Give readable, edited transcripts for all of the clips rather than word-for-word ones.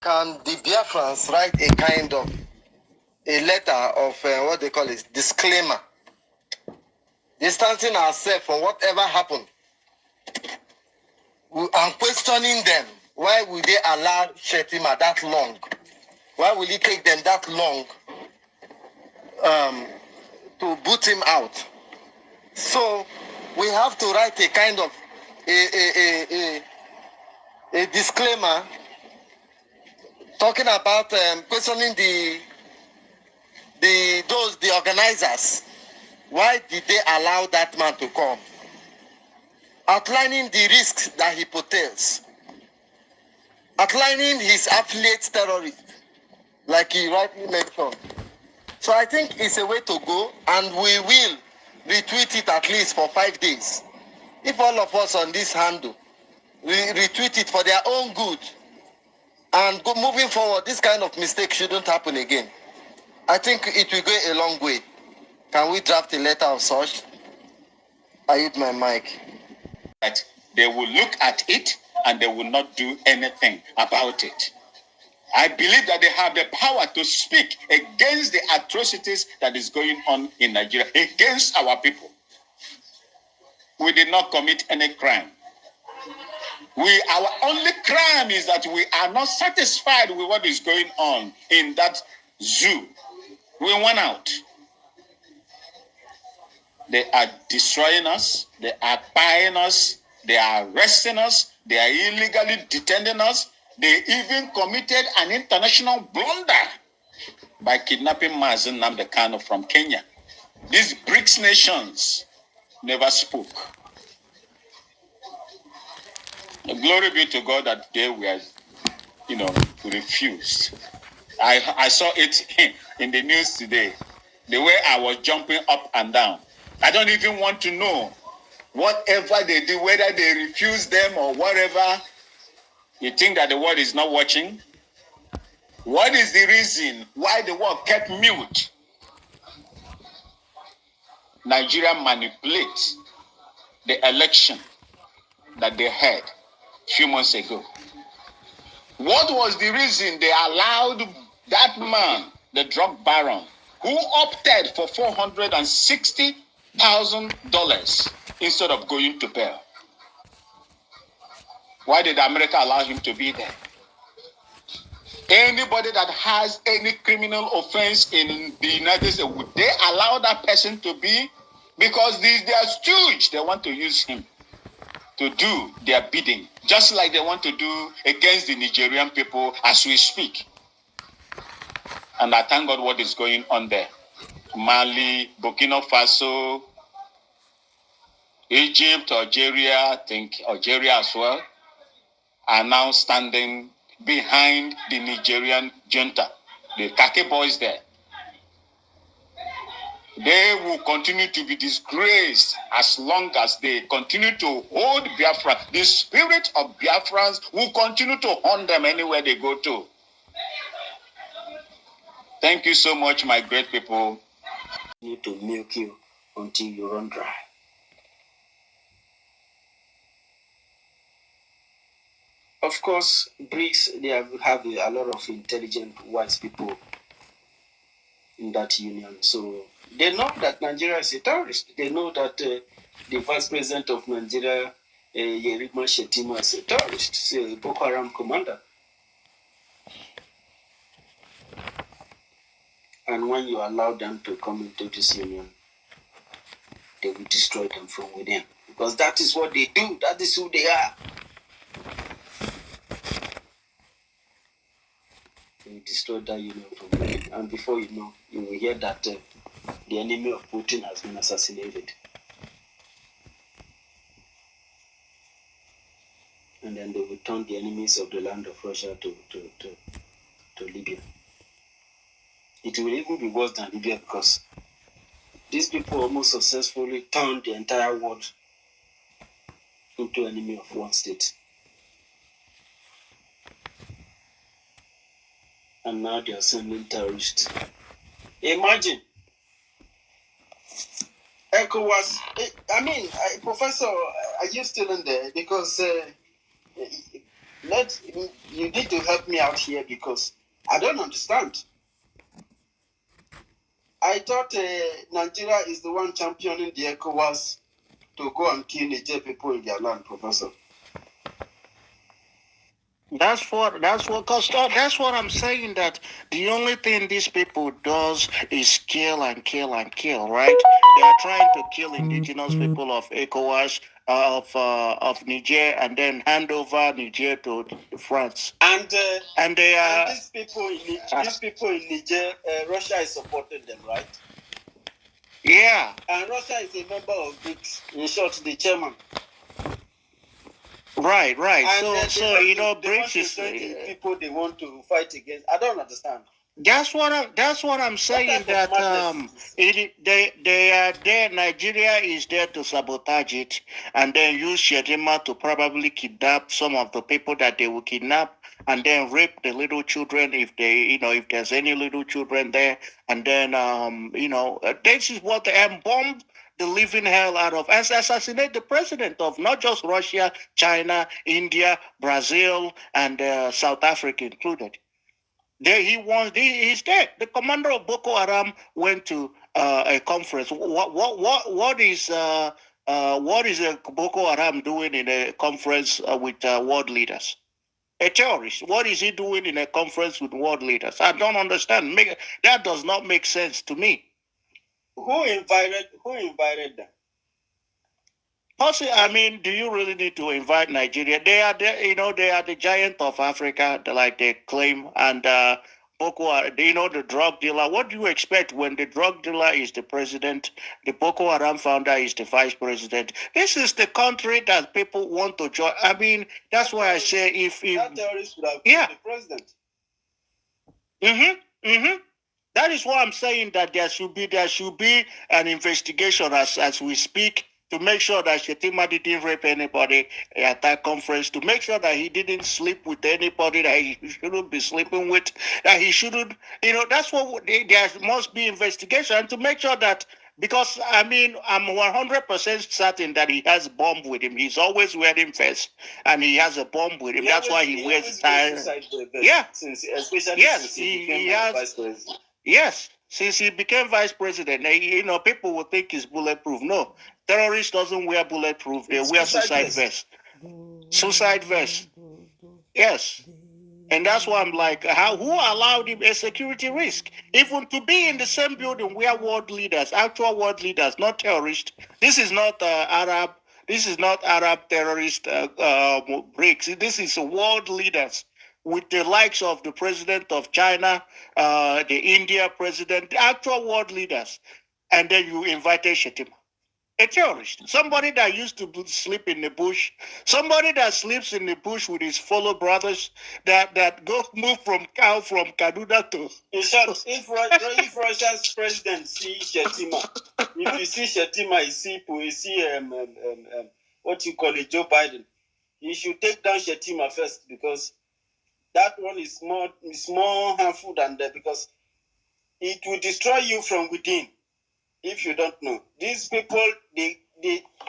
can the Biafrans write a kind of a letter of what they call it, disclaimer, distancing ourselves from whatever happened, and questioning them? Why would they allow Shettima that long? Why will it take them that long to boot him out? So we have to write a kind of a disclaimer talking about questioning the organizers. Why did they allow that man to come? Outlining the risks that he portrays. Outlining his affiliate terrorists, like he rightly mentioned. So I think it's a way to go, and we will retweet it at least for 5 days. If all of us on this handle retweet it for their own good, and moving forward, this kind of mistake shouldn't happen again. I think it will go a long way. Can we draft a letter of such? I hit my mic. That they will look at it and they will not do anything about it. I believe that they have the power to speak against the atrocities that is going on in Nigeria, against our people. We did not commit any crime. Our only crime is that we are not satisfied with what is going on in that zoo. We went out. They are destroying us. They are buying us. They are arresting us. They are illegally detaining us. They even committed an international blunder by kidnapping Mazen Namdekano from Kenya. These BRICS nations never spoke. Glory be to God that they were, refused. I saw it in the news today. The way I was jumping up and down. I don't even want to know whatever they do, whether they refuse them or whatever. You think that the world is not watching? What is the reason why the world kept mute? Nigeria manipulates the election that they had a few months ago. What was the reason they allowed that man, the drug baron, who opted for $460,000 instead of going to bail? Why did America allow him to be there? Anybody that has any criminal offense in the United States, would they allow that person to be? Because they are stooge. They want to use him to do their bidding, just like they want to do against the Nigerian people as we speak. And I thank God what is going on there. Mali, Burkina Faso, Egypt, Algeria, I think Algeria as well, are now standing behind the Nigerian junta, the khaki boys there. They will continue to be disgraced as long as they continue to hold Biafra. The spirit of Biafrans will continue to haunt them anywhere they go to. Thank you so much, my great people. Need to milk you until you run dry. Of course, BRICS, they have a lot of intelligent, wise people in that union. So they know that Nigeria is a terrorist. They know that the vice president of Nigeria, Shettima, is a terrorist, a Boko Haram commander. And when you allow them to come into this union, they will destroy them from within. Because that is what they do. That is who they are. They will destroy that union from within. And before you know, you will hear that the enemy of Putin has been assassinated. And then they will turn the enemies of the land of Russia to Libya. It will even be worse than Libya because these people almost successfully turned the entire world into enemy of one state. And now they are sending terrorists. Imagine. ECOWAS, Professor, are you still in there? Because You need to help me out here because I don't understand. I thought Nigeria is the one championing the ECOWAS to go and kill Niger people in their land, Professor. That's what I'm saying, that the only thing these people does is kill and kill and kill, right? They are trying to kill indigenous people of ECOWAS, of Niger, and then hand over Niger to France. And they are, and these people in Niger, Russia is supporting them, right? Yeah. And Russia is a member of BRICS. In short, the chairman. Right. And so you know, BRICS is people they want to fight against. I don't understand. That's what I'm saying. That they are there. Nigeria is there to sabotage it, and then use Shettima to probably kidnap some of the people that they will kidnap, and then rape the little children if there's any little children there, and then this is what they bomb the living hell out of, as assassinate the president of not just Russia, China, India, Brazil, and South Africa included. There he's dead. The commander of Boko Haram went to a conference. What is a Boko Haram doing in a conference with world leaders? A terrorist. What is he doing in a conference with world leaders? I don't understand. That does not make sense to me. Who invited them? I mean, do you really need to invite Nigeria? They are the giant of Africa, like they claim, and Boko Haram, the drug dealer. What do you expect when the drug dealer is the president, the Boko Haram founder is the vice president? This is the country that people want to join. I mean, that's why I say if that terrorist would have been the president. That is why I'm saying that there should be an investigation as we speak, to make sure that Shettima didn't rape anybody at that conference, to make sure that he didn't sleep with anybody that he shouldn't be sleeping with, that he shouldn't, that's what there must be investigation, and to make sure that, because I'm 100% certain that he has bomb with him. He's always wearing vest, and he has a bomb with him. That's why he wears tie. Yeah, especially since he became vice president. Yes, since he became vice president, people will think he's bulletproof. No, terrorists doesn't wear bulletproof. They wear suicide vest. Suicide vest. Yes. And that's why I'm like, who allowed him a security risk? Even to be in the same building where world leaders, actual world leaders, not terrorists. This is not Arab. This is not Arab terrorist BRICS. This is world leaders, with the likes of the president of China, the India president, the actual world leaders. And then you invited Shettima, a terrorist, somebody that used to sleep in the bush, somebody that sleeps in the bush with his fellow brothers, that move from Kaduna to. In short, if Russia's president see Shettima, if you see Shettima, you see what you call it, Joe Biden, he should take down Shettima first, because that one is more harmful than that, because it will destroy you from within. If you don't know, these people, they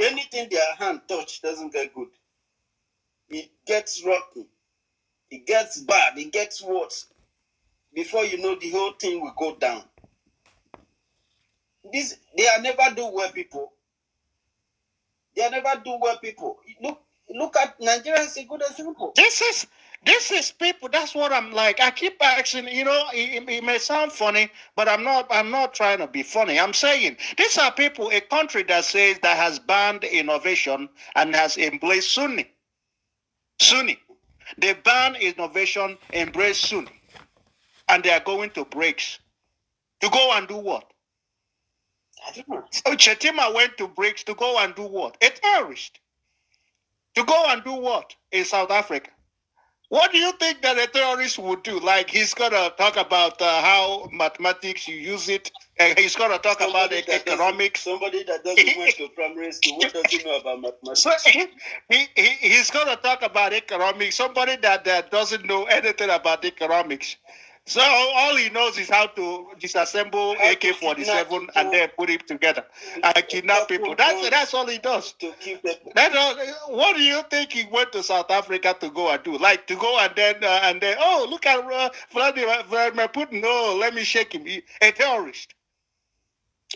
anything their hand touch doesn't get good. It gets rotten. It gets bad. It gets worse. Before you know, the whole thing will go down. They are never do well people. They are never do well people. Look at Nigeria as a good example. This is people. That's what I'm like. I keep asking. It may sound funny, but I'm not trying to be funny. I'm saying these are people. A country that has banned innovation and has embraced Sunni. They ban innovation, embrace Sunni, and they are going to BRICS to go and do what? I don't know. So Shettima went to BRICS to go and do what? A terrorist. To go and do what in South Africa? What do you think that a terrorist would do? Like, he's going to talk about how mathematics, you use it. He's going to talk about economics. Somebody that doesn't went to primary school, what does he know about mathematics? So he's going to talk about economics. Somebody that doesn't know anything about economics. So all he knows is how to disassemble AK-47 and then put it together and kidnap people. That's all he does. To keep it. What do you think he went to South Africa to go and do? Like to go and then oh, look at Vladimir Putin. Oh, let me shake him. A terrorist.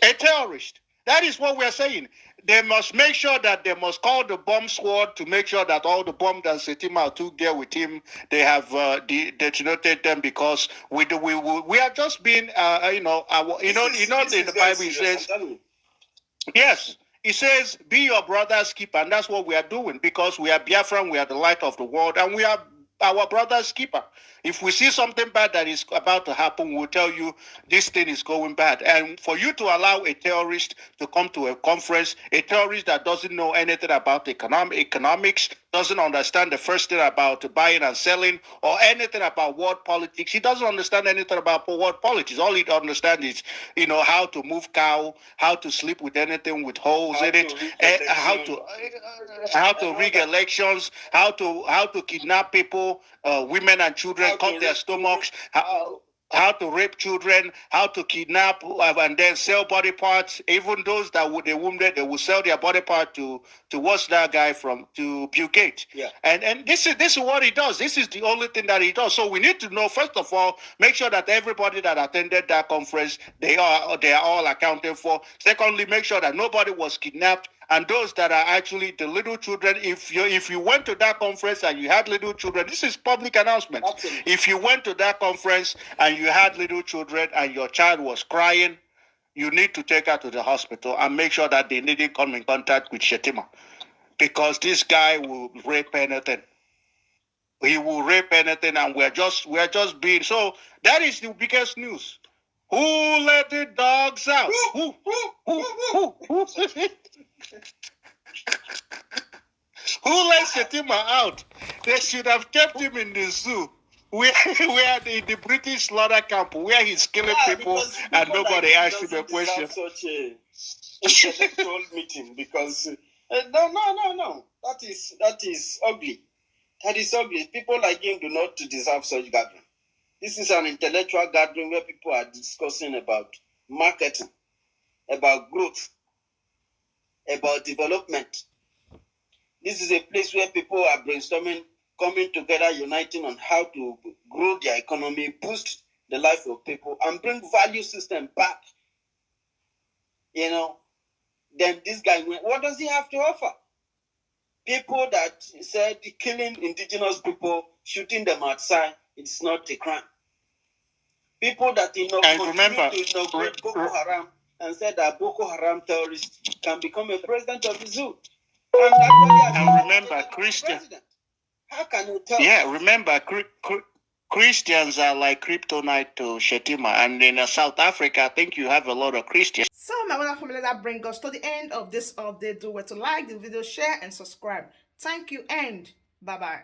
A terrorist. That is what we're saying. They must make sure that they must call the bomb squad to make sure that all the bombs that Shettima took there with him, they have detonated them, because we are just being in the Bible it says, yes, it says, be your brother's keeper, and that's what we are doing, because we are Biafran, we are the light of the world, and we are our brother's keeper. If we see something bad that is about to happen, we'll tell you this thing is going bad. And for you to allow a terrorist to come to a conference, a terrorist that doesn't know anything about economics, doesn't understand the first thing about buying and selling or anything about world politics. He doesn't understand anything about world politics. All he understands is, how to move cow, how to sleep with anything with holes in it, how to rig elections, how to kidnap people, women and children, cut their stomachs, how to rape children, how to kidnap and then sell body parts. Even those that they wounded, they will sell their body part to watch that guy to Bill Gates. Yeah. And this is what he does. This is the only thing that he does. So we need to know, first of all, make sure that everybody that attended that conference, they are all accounted for. Secondly, make sure that nobody was kidnapped. And those that are actually the little children, if you went to that conference and you had little children, this is public announcement. Absolutely. If you went to that conference and you had little children and your child was crying, you need to take her to the hospital and make sure that they didn't come in contact with Shettima, because this guy will rape anything. He will rape anything, and we're just being so. That is the biggest news. Who let the dogs out? Who? Who let Shettima out? They should have kept him in the zoo, where in the British slaughter camp, where he's killing people and nobody asked him a question. Such a intellectual meeting, because no. That is ugly. That is ugly. People like him do not deserve such gathering. This is an intellectual gathering where people are discussing about marketing, about growth, about development. This is a place where people are brainstorming, coming together, uniting on how to grow their economy, boost the life of people, and bring value system back. Then this guy, what does he have to offer? People that said killing indigenous people, shooting them outside, it's not a crime. People that continue to inaugurate Boko Haram and said that Boko Haram terrorists can become a president of the zoo. And remember, Christian. How can you tell? Yeah, remember, Christians are like kryptonite to Shettima, and in South Africa, I think you have a lot of Christians. So, my wonderful family, that brings us to the end of this update. Do well to like the video, share, and subscribe. Thank you, and bye-bye.